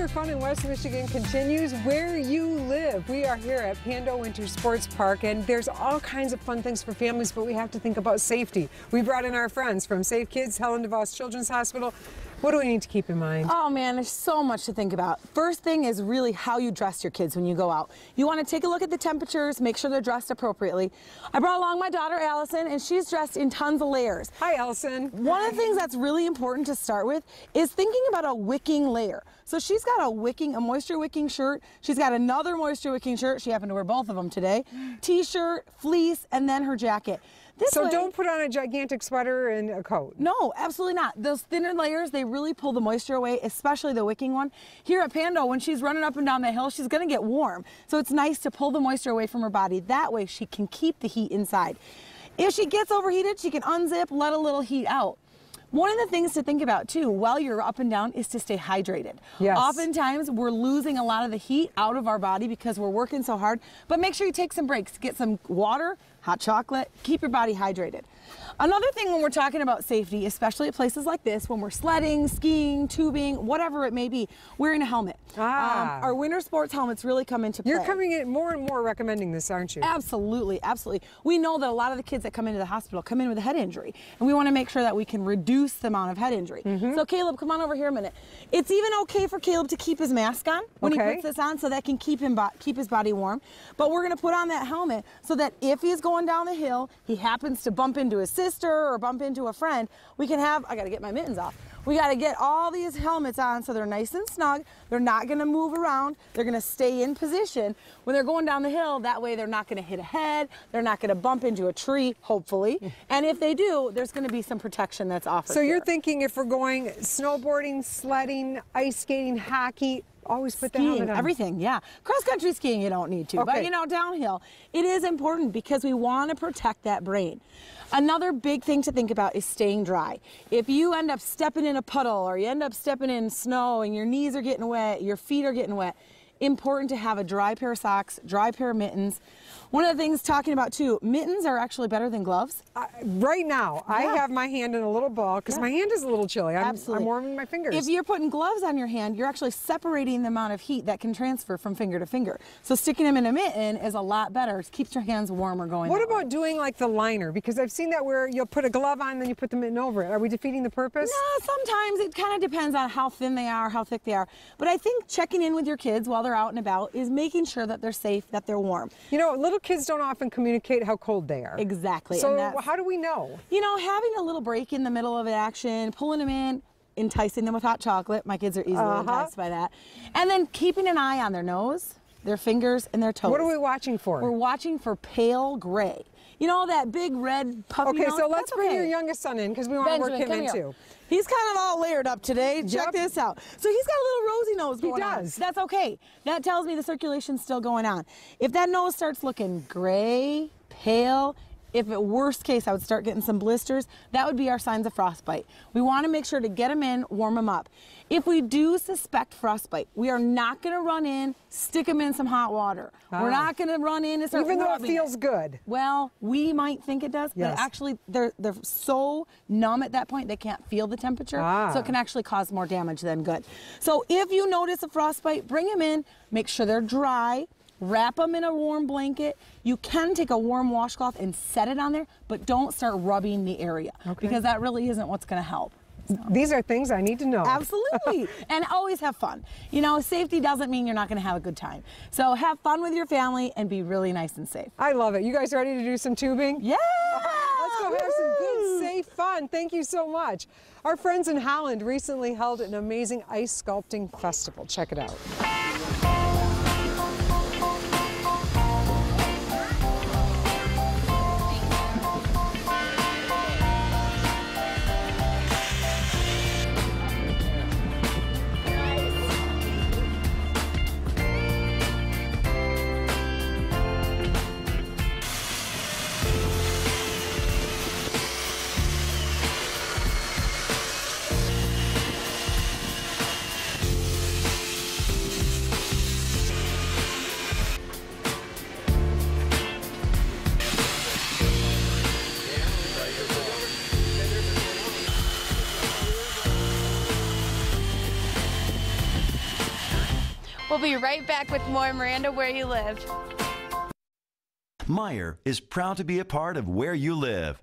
winter fun in West Michigan continues where you live. We are here at Pando Winter Sports Park, and there's all kinds of fun things for families, but we have to think about safety. We brought in our friends from Safe Kids, Helen DeVos Children's Hospital. What do we need to keep in mind? Oh man, there's so much to think about. First thing is really how you dress your kids when you go out. You want to take a look at the temperatures, make sure they're dressed appropriately. I brought along my daughter Allison, and she's dressed in tons of layers. Hi, Allison. One of the things that's really important to start with is thinking about a wicking layer. So she's got a moisture wicking shirt. She's got another moisture wicking shirt. She happened to wear both of them today. T-shirt, fleece, and then her jacket. So don't put on a gigantic sweater and a coat. No, absolutely not. Those thinner layers, they really pull the moisture away, especially the wicking one. Here at Pando, when she's running up and down the hill, she's going to get warm. So it's nice to pull the moisture away from her body. That way she can keep the heat inside. If she gets overheated, she can unzip, let a little heat out. One of the things to think about too while you're up and down is to stay hydrated. Yes. Oftentimes we're losing a lot of the heat out of our body because we're working so hard, but make sure you take some breaks. Get some water, hot chocolate, keep your body hydrated. Another thing when we're talking about safety, especially at places like this, when we're sledding, skiing, tubing, whatever it may be, wearing a helmet. Our winter sports helmets really come into play. You're coming in more and more recommending this, aren't you? Absolutely, absolutely. We know that a lot of the kids that come into the hospital come in with a head injury, and we want to make sure that we can reduce the amount of head injury. So Caleb, come on over here a minute. It's even okay for Caleb to keep his mask on when he puts this on, so that can keep his body warm. But we're going to put on that helmet so that if he's going down the hill, he happens to bump into his sister or bump into a friend, we can have, I got to get my mittens off. We got to get all these helmets on so they're nice and snug. They're not going to move around. They're going to stay in position when they're going down the hill. That way they're not going to hit a head. They're not going to bump into a tree, hopefully. And if they do, there's going to be some protection that's offered. So you're thinking if we're going snowboarding, sledding, ice skating, hockey, always put the helmet on. Everything, yeah. Cross-country skiing, you don't need to. But, you know, downhill, it is important because we want to protect that brain. Another big thing to think about is staying dry. If you end up stepping in a puddle or you end up stepping in snow and your knees are getting wet, your feet are getting wet, important to have a dry pair of socks, dry pair of mittens. One of the things talking about too, mittens are actually better than gloves. Right now, I have my hand in a little ball because my hand is a little chilly. I'm warming my fingers. If you're putting gloves on your hand, you're actually separating the amount of heat that can transfer from finger to finger. So sticking them in a mitten is a lot better. It keeps your hands warmer going. What about doing like the liner? Because I've seen that where you'll put a glove on, then you put the mitten over it. Are we defeating the purpose? No, sometimes it kind of depends on how thin they are, how thick they are. But I think checking in with your kids while they're out and about is making sure that they're safe, that they're warm. You know, little kids don't often communicate how cold they are. Exactly. So how do we know? You know, having a little break in the middle of action, pulling them in, enticing them with hot chocolate. My kids are easily enticed by that. And then keeping an eye on their nose, their fingers, and their toes. What are we watching for? We're watching for pale gray. You know, that big red puffy nose? So let's bring your youngest son in because we want to work him in too. He's kind of all layered up today. Check this out. So he's got a little rosy nose going on. He does. That's okay. That tells me the circulation's still going on. If that nose starts looking gray, pale, if at worst case I would start getting some blisters, that would be our signs of frostbite. We want to make sure to get them in, warm them up. If we do suspect frostbite, we are not going to run in, stick them in some hot water. We're not going to run in and start even though it feels good. Well, we might think it does, but actually they're so numb at that point they can't feel the temperature, so it can actually cause more damage than good. So if you notice a frostbite, bring them in, make sure they're dry. Wrap them in a warm blanket. You can take a warm washcloth and set it on there, but don't start rubbing the area because that really isn't what's going to help. So. These are things I need to know. Absolutely. And always have fun. You know, safety doesn't mean you're not going to have a good time. So have fun with your family and be really nice and safe. I love it. You guys ready to do some tubing? Yeah! Let's go have some good, safe fun. Thank you so much. Our friends in Holland recently held an amazing ice sculpting festival. Check it out. We'll be right back with more Miranda Where You Live. Meijer is proud to be a part of Where You Live.